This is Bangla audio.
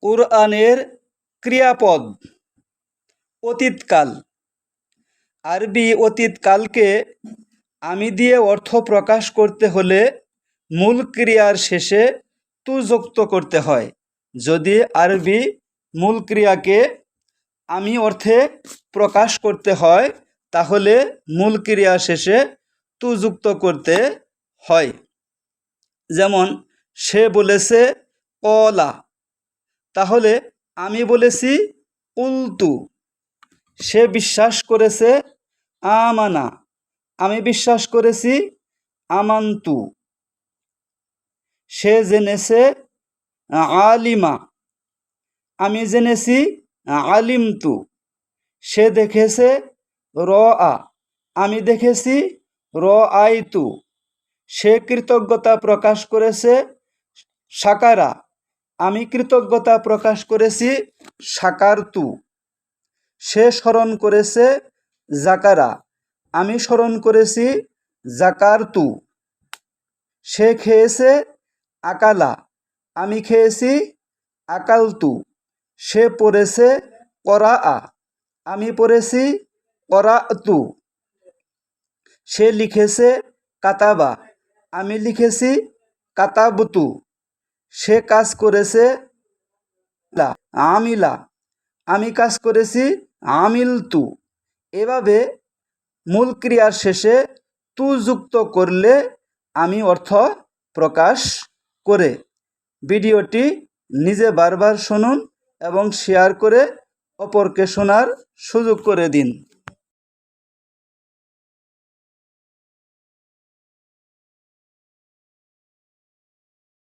কুরআনের ক্রিয়াপদ অতীতকাল। আরবি অতীতকালকে আমি দিয়ে অর্থ প্রকাশ করতে হলে মূল ক্রিয়ার শেষে তু যুক্ত করতে হয়। যদি আরবি মূল ক্রিয়াকে আমি অর্থে প্রকাশ করতে হয় তাহলে মূল ক্রিয়া শেষে তু যুক্ত করতে হয়। যেমন সে বলেছে কলা, তাহলে আমি বলেছি কুলতু। সে বিশ্বাস করেছে আমানা, আমি বিশ্বাস করেছি আমান্তু। সে জেনেছে আলিমা, আমি জেনেছি আলিমতু। সে দেখেছে রআ, আমি দেখেছি রআইতু। সে কৃতজ্ঞতা প্রকাশ করেছে শাকারা, আমি কৃতজ্ঞতা প্রকাশ করেছি শাকারতু। সে স্মরণ করেছে জাকারা, আমি স্মরণ করেছি জাকারতু। সে খেয়েছে আকালা, আমি খেয়েছি আকালতু। সে পড়েছে করাআ, আমি পড়েছি করাতু। সে লিখেছে কাতাবা, আমি লিখেছি কাতাবতু। সে কাজ করেছে আমিলা, আমি কাজ করেছি আমিলতু। এভাবে মূল ক্রিয়ার শেষে তু যুক্ত করলে আমি অর্থ প্রকাশ করে। ভিডিওটি নিজে বারবার শুনুন এবং শেয়ার করে অপরকে শোনার সুযোগ করে দিন।